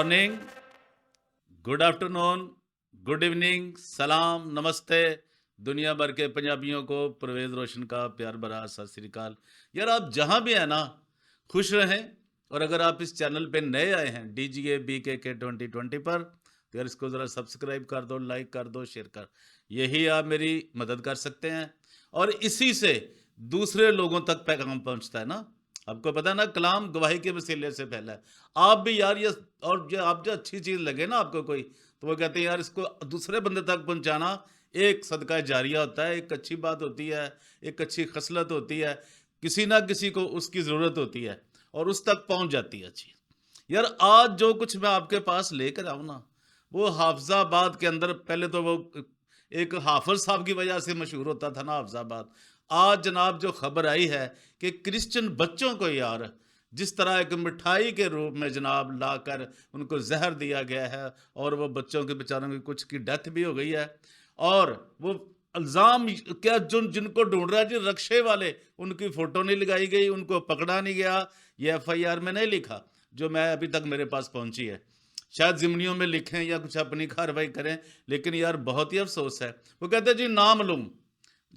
Morning, good afternoon, good evening, सलाम, नमस्ते। दुनिया भर के पंजाबियों को परवेज़ रोशन का प्यार भरा सत श्री अकाल। यार आप जहाँ भी हैं ना, खुश रहें। और अगर आप इस चैनल पे नए आए हैं DGA BKK 2020 पर, तो यार इसको ज़रा सब्सक्राइब कर दो, लाइक कर दो, शेयर कर। यही आप मेरी मदद कर सकते हैं और इसी से दूसरे लोगों तक पैगाम पहुँचता है ना। आपको पता है ना, कलाम गवाही के वसीले से फैला है। आप भी यार ये, और जो आप जो अच्छी चीज़ लगे ना आपको कोई, तो वो कहते हैं यार इसको दूसरे बंदे तक पहुंचाना एक सदका जारिया होता है, एक अच्छी बात होती है, एक अच्छी खसलत होती है। किसी ना किसी को उसकी ज़रूरत होती है और उस तक पहुंच जाती है चीज़। यार आज जो कुछ मैं आपके पास लेकर आऊँ ना, वो हाफजाबाद के अंदर, पहले तो वो एक हाफिज साहब की वजह से मशहूर होता था ना हाफजाबाद। आज जनाब जो खबर आई है कि क्रिश्चियन बच्चों को यार जिस तरह एक मिठाई के रूप में जनाब लाकर उनको जहर दिया गया है, और वो बच्चों के बेचारों की कुछ की डेथ भी हो गई है। और वो इल्ज़ाम क्या, जो जिनको ढूंढ रहा है जी, रक्शे वाले, उनकी फ़ोटो नहीं लगाई गई, उनको पकड़ा नहीं गया। ये FIR में नहीं लिखा जो मैं अभी तक मेरे पास पहुंची है। शायद ज़िमनियों में लिखें या कुछ अपनी कार्रवाई करें, लेकिन यार बहुत ही अफसोस है। वो कहते हैं जी नामालूम,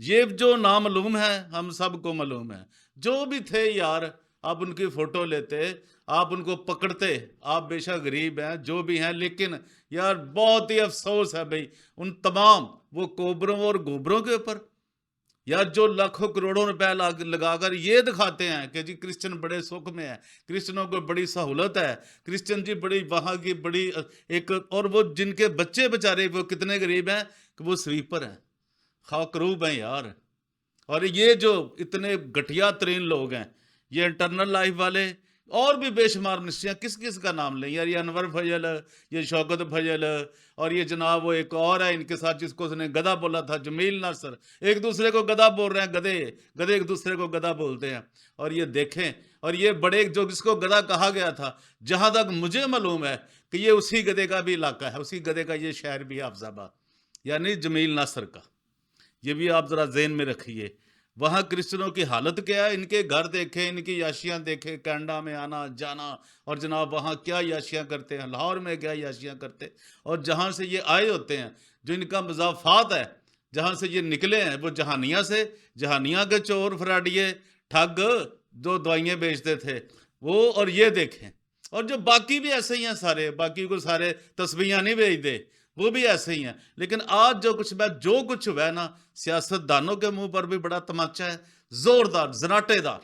ये जो नामालूम है हम सबको मालूम है। जो भी थे यार, आप उनकी फ़ोटो लेते, आप उनको पकड़ते। आप बेशक गरीब हैं, जो भी हैं, लेकिन यार बहुत ही अफसोस है भाई उन तमाम वो कोबरों और गोबरों के ऊपर, यार जो लाखों करोड़ों रुपए लगाकर ये दिखाते हैं कि जी क्रिश्चियन बड़े सुख में है, क्रिश्चियनों को बड़ी सहूलत है, क्रिश्चियन जी बड़ी वहाँ की बड़ी एक, और वो जिनके बच्चे बेचारे वो कितने गरीब हैं कि वो स्वीपर हैं, खाकरूब हैं यार। और ये जो इतने घटिया तरीन लोग हैं, ये इंटरनल लाइफ वाले, और भी बेशुमार मिनिस्ट्रियाँ, किस किस का नाम लें यार, ये अनवर फजल, ये शौकत फजल, और ये जनाब वो एक और है इनके साथ जिसको उसने गधा बोला था, जमील नासर। एक दूसरे को गधा बोल रहे हैं, गधे गधे एक दूसरे को गधा बोलते हैं। और ये देखें, और ये बड़े जो जिसको गधा कहा गया था, जहाँ तक मुझे मालूम है कि ये उसी गधे का भी इलाका है, उसी गधे का ये शहर भी है हाफजाबाद, यानी जमील नासर का। ये भी आप ज़रा ज़हन में रखिए। वहाँ क्रिश्चियनों की हालत क्या है, इनके घर देखें, इनकी याशियाँ देखें, कनाडा में आना जाना, और जनाब वहाँ क्या याशियाँ करते हैं, लाहौर में क्या याशियाँ करते, और जहाँ से ये आए होते हैं, जो इनका मज़ाफ़ात है, जहाँ से ये निकले हैं, वो जहानिया से, जहानिया के चोर फराडिए ठग जो दवाइयाँ बेचते थे वो। और ये देखें, और जो बाकी भी ऐसे ही हैं सारे, बाकी को सारे तस्बीहां नहीं भेजते, वो भी ऐसे ही हैं। लेकिन आज जो कुछ हुआ है ना, सियासतदानों के मुंह पर भी बड़ा तमाचा है, जोरदार जनाटेदार।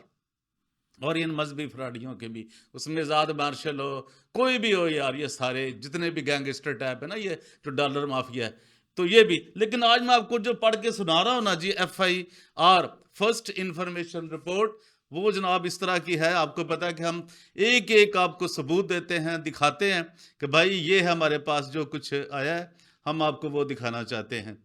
और इन मजहबी फराडियों के भी, उसमें आज़ाद मार्शल हो, कोई भी हो यार, ये सारे जितने भी गैंगस्टर टाइप है ना, ये जो डॉलर माफिया है, तो ये भी। लेकिन आज मैं आपको जो पढ़ के सुना रहा हूँ ना जी, FIR फर्स्ट इंफॉर्मेशन रिपोर्ट, वो जनाब इस तरह की है। आपको पता है कि हम एक एक आपको सबूत देते हैं, दिखाते हैं कि भाई ये है हमारे पास जो कुछ आया है, हम आपको वो दिखाना चाहते हैं।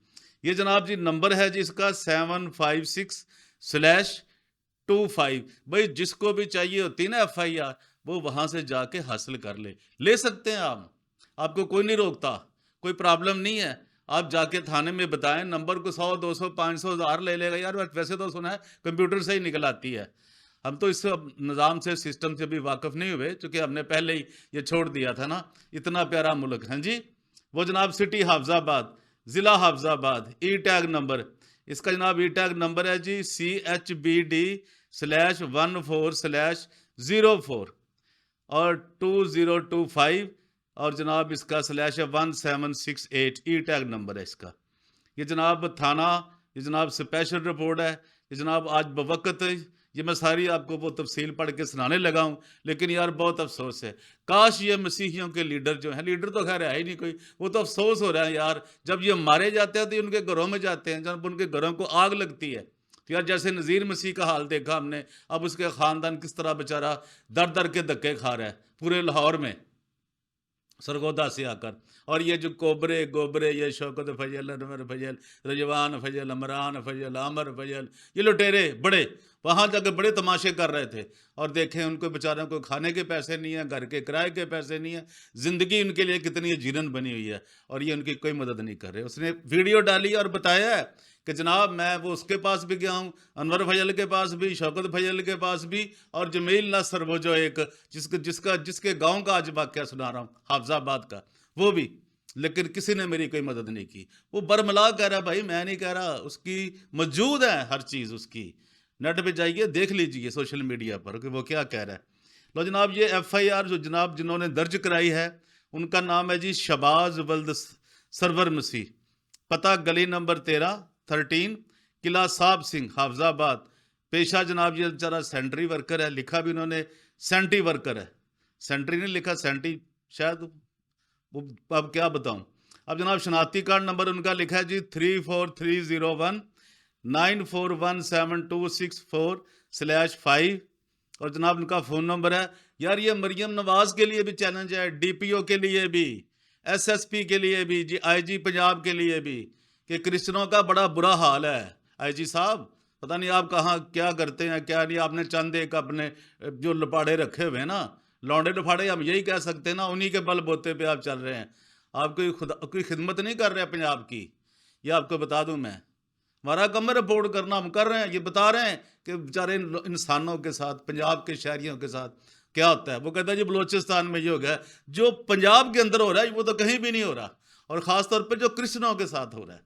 ये जनाब जी नंबर है जी इसका 756/25। भाई जिसको भी चाहिए होती ना FIR, वो वहाँ से जाके हासिल कर ले सकते हैं आप, आपको कोई नहीं रोकता, कोई प्रॉब्लम नहीं है। आप जाके थाने में बताएं, नंबर को 100 200 500 1000 ले लेगा यार। वैसे तो सुना है कंप्यूटर से ही निकल आती है। हम तो इस निज़ाम से, सिस्टम से भी वाकिफ़ नहीं हुए, चूँकि हमने पहले ही ये छोड़ दिया था ना, इतना प्यारा मुल्क है जी। वो जनाब सिटी हाफजाबाद, ज़िला हाफजाबाद, E-टैग नंबर, इसका जनाब E-टैग नंबर है जी CHBD/14/04 और 2025, और जनाब इसका स्लैश है 1768, E-टैग नंबर है इसका। ये जनाब थाना, ये जनाब स्पेशल रिपोर्ट है, ये जनाब आज बवक्त, ये मैं सारी आपको वो तफसील पढ़ के सुनाने लगा हूँ। लेकिन यार बहुत अफसोस है, काश ये मसीहियों के लीडर जो हैं, लीडर तो खैर है ही नहीं कोई, वो तो अफसोस हो रहा है यार, जब ये मारे जाते हैं तो उनके घरों में जाते हैं, जब उनके घरों को आग लगती है। तो यार जैसे नज़ीर मसीह का हाल देखा हमने, अब उसके ख़ानदान किस तरह बेचारा दर दर के धक्के खा रहा है पूरे लाहौर में सरगोदा से आकर। और ये जो कोबरे गोबरे, ये शौकत फजल, अनवर फजल, रजवान फजल, अमरान फजल, आमर फजल, ये लुटेरे बड़े, وہاں جا کے بڑے تماشے کر رہے تھے، اور دیکھیں ان کو بیچاروں کو کھانے کے پیسے نہیں ہیں، گھر کے کرائے کے پیسے نہیں ہیں، زندگی ان کے لیے کتنی جیرن بنی ہوئی ہے، اور یہ ان کی کوئی مدد نہیں کر رہے۔ اس نے ویڈیو ڈالی اور بتایا ہے کہ جناب میں وہ اس کے پاس بھی گیا ہوں، انور فیضل کے پاس بھی، شوکت فیضل کے پاس بھی، اور جمیل نصر وہ جو ایک جس کے گاؤں کا آج واقعہ سنا رہا ہوں، حافظ آباد کا، وہ بھی، لیکن کسی نے میری کوئی مدد نہیں کی۔ وہ برملا کہہ رہا ہے، بھائی میں نہیں کہہ رہا، اس کی موجود ہے ہر چیز، اس کی نیٹ پہ جائیے دیکھ لیجئے سوشل میڈیا پر کہ وہ کیا کہہ رہا ہے۔ لو جناب، یہ ایف آئی آر جو جناب جنہوں نے درج کرائی ہے ان کا نام ہے جی شہباز ولد سرور مسیح، پتہ گلی نمبر 13 قلعہ صاحب سنگھ، حافظ آباد، پیشہ جناب یہ بیچارہ سینٹری ورکر ہے، لکھا بھی انہوں نے سینٹی ورکر ہے، سینٹری نہیں لکھا سینٹی، شاید وہ اب کیا بتاؤں۔ اب جناب شناختی کارڈ نمبر ان کا لکھا ہے جی 343019417264/5، اور جناب ان کا فون نمبر ہے۔ یار یہ مریم نواز کے لیے بھی چیلنج ہے، ڈی پی او کے لیے بھی، ایس ایس پی کے لیے بھی، جی آئی جی پنجاب کے لیے بھی، کہ کرسچنوں کا بڑا برا حال ہے۔ آئی جی صاحب پتہ نہیں آپ کہاں کیا کرتے ہیں کیا نہیں، آپ نے چند ایک اپنے جو لپاڑے رکھے ہوئے ہیں نا، لونڈے لپاڑے ہم یہی کہہ سکتے ہیں نا، انہی کے بل بوتے پہ آپ چل رہے ہیں۔ آپ کوئی خدمت نہیں کر رہے پنجاب کی، یہ آپ کو بتا دوں میں۔ ہمارا کم رپورٹ کرنا ہم کر رہے ہیں، یہ بتا رہے ہیں کہ بیچارے انسانوں کے ساتھ، پنجاب کے شہریوں کے ساتھ کیا ہوتا ہے۔ وہ کہتا ہے جی بلوچستان میں یہ ہو گیا، جو پنجاب کے اندر ہو رہا ہے وہ تو کہیں بھی نہیں ہو رہا، اور خاص طور پہ جو کرسچنوں کے ساتھ ہو رہا ہے۔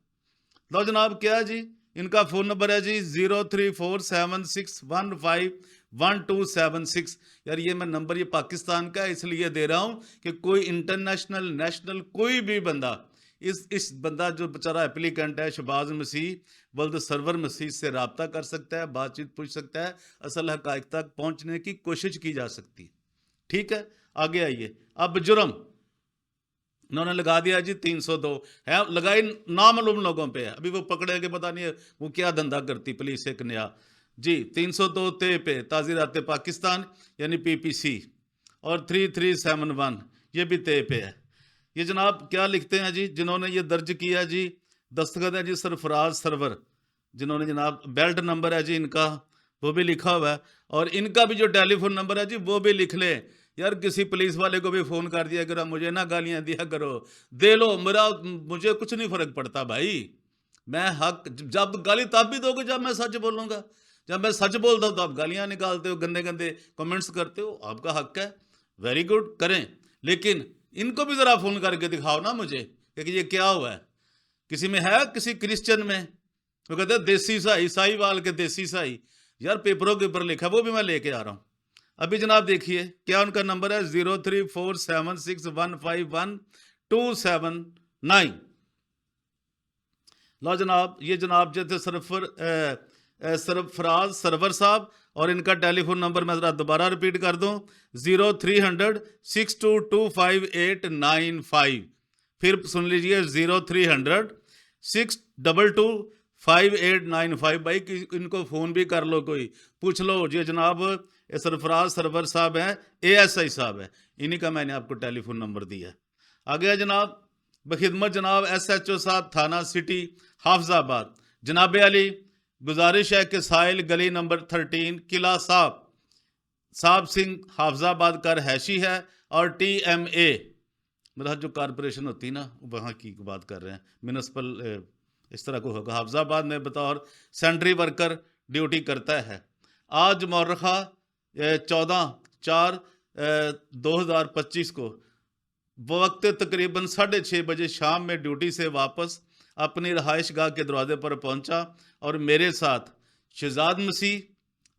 لو جناب کیا ہے جی، ان کا فون نمبر ہے جی 03476151276۔ یار یہ میں نمبر یہ پاکستان کا ہے اس لیے دے رہا ہوں کہ کوئی انٹرنیشنل نیشنل کوئی بھی بندہ اس بندہ جو بیچارہ اپلیکنٹ ہے شہباز مسیح ولد سرور مسیح سے رابطہ کر سکتا ہے، بات چیت پوچھ سکتا ہے، اصل حقائق تک پہنچنے کی کوشش کی جا سکتی ہے۔ ٹھیک ہے، آگے آئیے۔ اب جرم انہوں نے لگا دیا جی 302 ہے، لگائی نامعلوم لوگوں پہ ہے، ابھی وہ پکڑے کے پتہ نہیں ہے وہ کیا دھندا کرتی پولیس ایک نیا جی 302 تے پہ تعزیرات پاکستان یعنی پی پی سی، اور 3371 یہ بھی تے پہ ہے۔ یہ جناب کیا لکھتے ہیں جی، جنہوں نے یہ درج کیا جی، دستخط ہے جی سرفراز سرور، جنہوں نے جناب بیلٹ نمبر ہے جی ان کا وہ بھی لکھا ہوا ہے، اور ان کا بھی جو ٹیلی فون نمبر ہے جی وہ بھی لکھ لیں۔ یار کسی پولیس والے کو بھی فون کر دیا کرو، مجھے نہ گالیاں دیا کرو، دے لو، مجھے کچھ نہیں فرق پڑتا بھائی، میں حق جب گالی تب بھی دو گے جب میں سچ بولوں گا، جب میں سچ بولتا ہوں تو آپ گالیاں نکالتے ہو، گندے گندے کمنٹس کرتے ہو، آپ کا حق ہے، ویری گڈ کریں، لیکن ان کو بھی ذرا فون کر کے دکھاؤ نا مجھے کہ یہ کیا ہوا ہے۔ کسی میں ہے، کسی کرسچن میں وہ کہتے ہیں دیسی سائی، سائی وال کے دیسی سائی، یار پیپروں کے اوپر لکھا ہے، وہ بھی میں لے کے آ رہا ہوں۔ ابھی جناب دیکھیے کیا ان کا نمبر ہے 03476151279۔ لو جناب، یہ جناب جو تھے سرفراز سرور صاحب، اور ان کا ٹیلی فون نمبر میں ذرا دوبارہ ریپیٹ کر دوں 0300622585، پھر سن لیجئے 0300622585۔ بھائی ان کو فون بھی کر لو، کوئی پوچھ لو جی جناب سرفراز سرور صاحب ہیں، اے ایس آئی صاحب ہیں، انہی کا میں نے آپ کو ٹیلی فون نمبر دیا ہے۔ آگے جناب بخدمت جناب ایس ایچ او صاحب تھانہ سٹی حافظ آباد، جناب علی گزارش ہے کہ سائل گلی نمبر 13 قلعہ صاحب سنگھ حافظ آباد کا رہائشی ہے، اور ٹی ایم اے مطلب جو کارپوریشن ہوتی ہے نا وہاں کی بات کر رہے ہیں، میونسپل اس طرح کو ہوگا، حافظ آباد میں بطور سینٹری ورکر ڈیوٹی کرتا ہے۔ آج مورخہ 14/4/2025 کو وقت تقریباً 6:30 بجے شام میں ڈیوٹی سے واپس اپنی رہائش گاہ کے دروازے پر پہنچا، اور میرے ساتھ شہزاد مسیح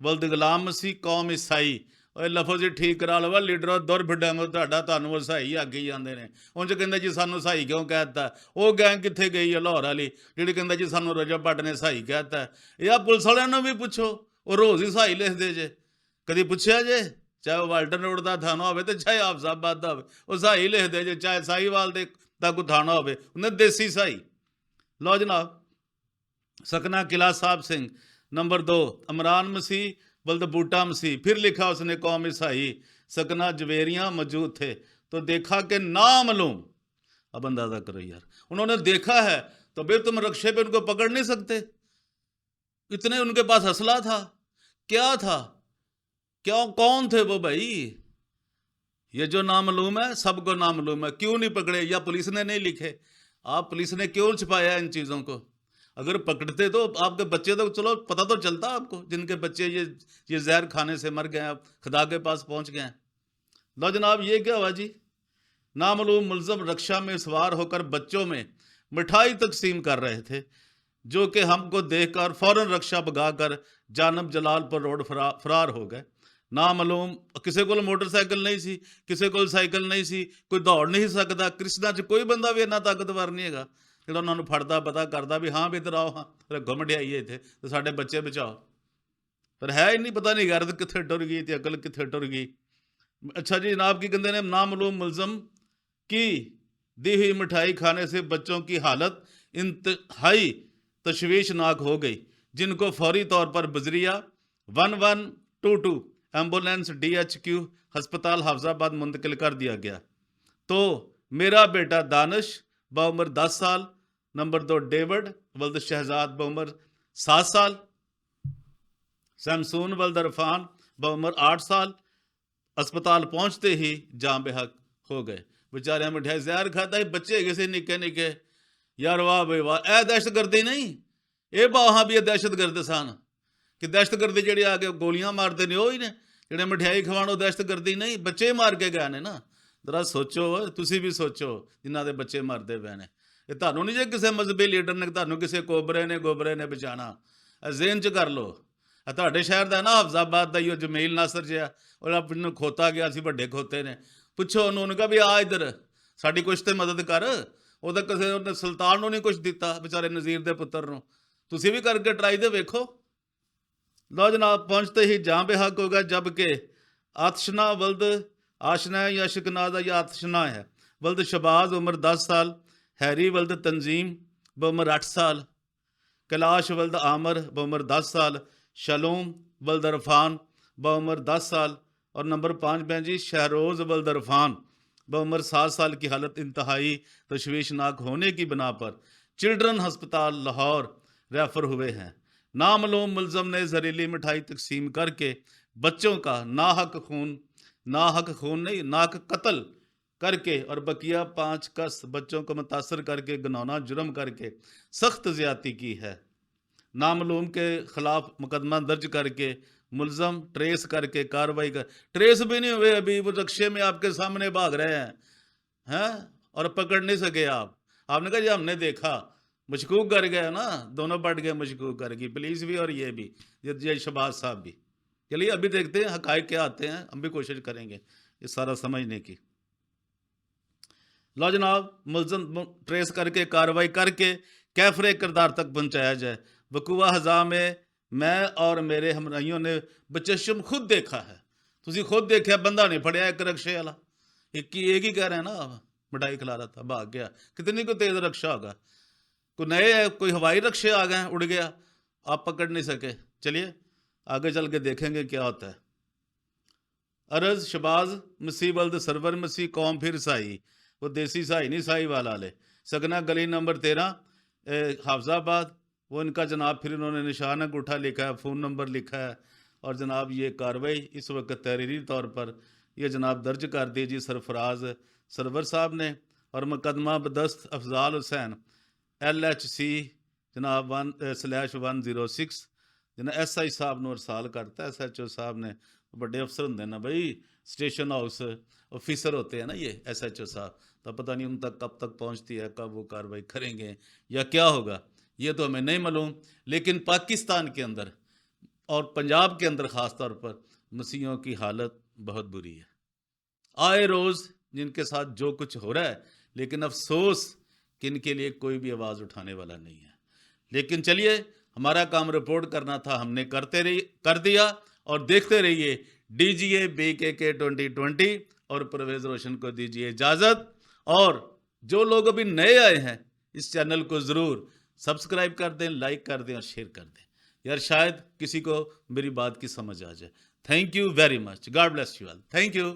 ولد غلام مسیح قوم عیسائی، اور لفظ ٹھیک کرا لو لیڈر دور بڈیاں تانوں سائی آگے ہی آتے ہیں، انج کہتے جی سانوں سائی کیوں کہتا ہے، وہ گینگ کتنے گئی ہے لاہور والی جی کہتا جی سانوں رجب بٹ نے سائی کہتا ہے، یا پولیس والوں بھی پوچھو وہ روز ہی سائی لکھ دے جے، کدی پوچھا جے، چاہے وہ والٹن روڈ کا تھانہ ہوے تو چاہے حافظ آباد کا ہوے، وہ سائی لکھ دے جے، چاہے سائی وال کا کوئی تھانہ ہوے، انہیں دیسی سائی۔ لو جناب سکنہ قلعہ صاحب سنگھ نمبر 2 عمران مسیح ولد بوٹا مسیح، پھر لکھا اس نے قوم عیسائی، سکنہ جویریاں موجود تھے تو دیکھا کہ نامعلوم، اب اندازہ کرو یار، انہوں نے دیکھا ہے تو بھئی تم رکشے پہ ان کو پکڑ نہیں سکتے، اتنے ان کے پاس اسلحہ تھا، क्या था, क्यों, कौन थे वो भाई? ये जो नामालूम है सबको नामालूम है, क्यों नहीं पकड़े? या पुलिस ने नहीं लिखे? आप पुलिस ने क्यों छुपाया इन चीज़ों को? अगर पकड़ते तो आपके बच्चे तो चलो पता तो चलता आपको, जिनके बच्चे ये जहर खाने से मर गए, आप खुदा के पास पहुंच गए। लो जनाब, ये क्या हुआ जी? नामालूम मुलजम रक्षा में सवार होकर बच्चों में मिठाई तकसीम कर रहे थे, जो कि हमको देखकर फौरन रक्षा भगाकर जानब जलालपुर रोड फरार हो गए। नामालूम किसी को मोटरसाइकिल नहीं सी, किसी को साइकिल नहीं सी, कोई दौड़ नहीं सकता। कृष्णा च कोई बंदा भी इन्ना ताकतवर नहीं है ਜਿਹੜਾ ਉਹਨਾਂ ਨੂੰ ਫੜਦਾ ਪਤਾ ਕਰਦਾ ਵੀ ਹਾਂ ਵੀ ਇੱਧਰ ਆਓ, ਹਾਂ ਰੱਗੋ ਮਢਿਆਈਏ ਇੱਥੇ ਤੇ ਸਾਡੇ ਬੱਚੇ ਬਚਾਓ। ਪਰ ਹੈ ਹੀ ਨਹੀਂ, ਪਤਾ ਨਹੀਂ ਗੈਰਤ ਕਿੱਥੇ ਟੁਰ ਗਈ ਤੇ ਅਕਲ ਕਿੱਥੇ ਟੁਰ ਗਈ। अच्छा जी जनाब, की कहते हैं नामालूम मुलजम की दी हुई मिठाई खाने से बच्चों की हालत इंतहाई तशवीशनाक हो गई, जिनको फौरी तौर पर बजरिया 1122 एम्बुलेंस DHQ हस्पताल हाफजाबाद मुंतकिल कर दिया गया। तो मेरा बेटा दानिश बउमर 10 साल, नंबर 2 डेविड वल्द शहजाद बउमर 7 साल, शमसून वल्द इरफान बउमर 8 साल अस्पताल पहुंचते ही जान बेहक हो गए। बेचारे मिठाई जहर खाता ही बच्चे किसी निके निके। यार वाह बे वाह, ए दहशत गर्दी नहीं, ये बाहां भी दहशत गर्द सन कि दहशत गर्दी जी आके गोलियां मारते ने वही ने ਜਿਹੜੇ ਮਿਠਾਈ ਖਵਾਉਣ। ਦਹਿਸ਼ਤ गर्दी नहीं, बच्चे मार के गए ने ना। जरा सोचो, ਤੁਸੀਂ ਵੀ ਸੋਚੋ ਜਿਨ੍ਹਾਂ ਦੇ ਬੱਚੇ ਮਰਦੇ ਪਏ ਨੇ। ਇਹ ਤੁਹਾਨੂੰ ਨਹੀਂ ਜੇ ਕਿਸੇ ਮਜ਼ਹਬੀ ਲੀਡਰ ਨੇ ਤੁਹਾਨੂੰ ਕਿਸੇ ਕੋਬਰੇ ਨੇ ਬਚਾਣਾ। ਇਹ ਜ਼ਿਹਨ 'ਚ ਕਰ ਲਓ। ਤੁਹਾਡੇ ਸ਼ਹਿਰ ਦਾ ਨਾ ਹਾਫਜ਼ਾਬਾਦ ਦਾ ਹੀ ਉਹ ਜਮੀਲ ਨਾਸਰ ਜਿਹਾ, ਉਹ ਆਪਣਾ ਖੋਤਾ ਗਿਆ ਸੀ, ਵੱਡੇ ਖੋਤੇ ਨੇ। ਪੁੱਛੋ ਉਹਨੂੰ ਕਹਾ ਵੀ ਆ ਇੱਧਰ ਸਾਡੀ ਕੁਛ ਤੇ ਮਦਦ ਕਰ। ਉਹ ਤਾਂ ਕਿਸੇ ਉਹਨੇ ਸੁਲਤਾਨ ਨੂੰ ਨਹੀਂ ਕੁਛ ਦਿੱਤਾ, ਵਿਚਾਰੇ ਨਜ਼ੀਰ ਦੇ ਪੁੱਤਰ ਨੂੰ। ਤੁਸੀਂ ਵੀ ਕਰਕੇ ਟਰਾਈ ਦੇ ਵੇਖੋ। ਲਓ ਜਨਾਬ, ਪਹੁੰਚते ही जहाँ बेहक होगा, जबकि आतशना वल्द आशना या शिकनादा या आतशना है वल्द शबाज उम्र 10 साल, हैरी वल्द तंजीम बउमर 8 साल, कैलाश वल्द आमर बउमर 10 साल, शलूम वल्द इरफान बउमर 10 साल और नंबर 5 में जी शहरोज़ वल्द इरफान बउमर 7 साल की हालत इंतहाई तशवीशनाक होने की बिना पर चिल्ड्रन हस्पताल लाहौर रेफर हुए हैं। नामालूम मुलजम ने जहरीली मिठाई तकसीम करके बच्चों का नाहक खून नहीं नाक कत्ल करके और बकिया 5 कस बच्चों को मुतासर करके घिनौना जुर्म करके सख्त ज़्यादती की है। नामालूम के खिलाफ मुकदमा दर्ज करके मुलजम ट्रेस करके कार्रवाई कर। ट्रेस भी नहीं हुए अभी, वो रक्शे में आपके सामने भाग रहे हैं और पकड़ नहीं सके आप। आपने कहा जी हमने देखा, मशकूक कर गया ना, दोनों पट गए, मशकूक कर गई, पुलिस भी और ये भी, ये शहबाज साहब भी। चलिए अभी देखते हैं हकायक क्या आते हैं, हम भी कोशिश करेंगे ये सारा समझने की। लो जनाब, मुलजम ट्रेस करके कार्रवाई करके कैफरे किरदार तक पहुँचाया जाए। वकूआ हज़ा में मैं और मेरे हमराइयों ने बचशम खुद देखा है। तुसी खुद देखा, बंदा नहीं फड़िया एक रक्शे वाला, एक ही कह रहे हैं ना, मिठाई खिला रहा था, भाग गया। कितनी को तेज रक्षा होगा। कोई नए कोई हवाई रक्शे आ गए, उड़ गया, आप पकड़ नहीं सके। चलिए आगे चल के देखेंगे क्या होता है। अरज शबाज मसीह वल्द सरवर मसीह कौम फिर साई, वो देसी साई नहीं, साई वाला ले सगना गली नंबर 13 हाफजाबाद। वो इनका जनाब फिर इन्होंने निशान अंगूठा लिखा है, फ़ोन नंबर लिखा है और जनाब ये कार्रवाई इस वक्त तहरीरी तौर पर ये जनाब दर्ज कर दी जी सरफराज सरवर साहब ने। और मुकदमा बदस्त अफजाल हुसैन LHC जनाब 1/106 जना SI साहब ਨੂੰ ਅਰਸਾਲ करता है। SHO साहब ने, बड़े अफसर होंगे ना भाई, स्टेशन हाउस ऑफिसर होते हैं ना ये SHO साहब, तो पता नहीं उन तक कब तक पहुंचती है, कब वो कार्रवाई करेंगे या क्या होगा, ये तो हमें नहीं मालूम। लेकिन पाकिस्तान के अंदर और पंजाब के अंदर ख़ास तौर पर मसीहों की हालत बहुत बुरी है। आए रोज़ जिनके साथ जो कुछ हो रहा है, लेकिन अफसोस कि इनके लिए कोई भी आवाज़ उठाने वाला नहीं है। लेकिन चलिए, हमारा काम रिपोर्ट करना था, हमने कर दिया। और देखते रहिए DGA BKK 2020 और परवेज़ रोशन को दीजिए इजाज़त। और जो लोग अभी नए आए हैं इस चैनल को ज़रूर सब्सक्राइब कर दें, लाइक कर दें और शेयर कर दें। यार शायद किसी को मेरी बात की समझ आ जाए। Thank you very much, God bless you all, thank you.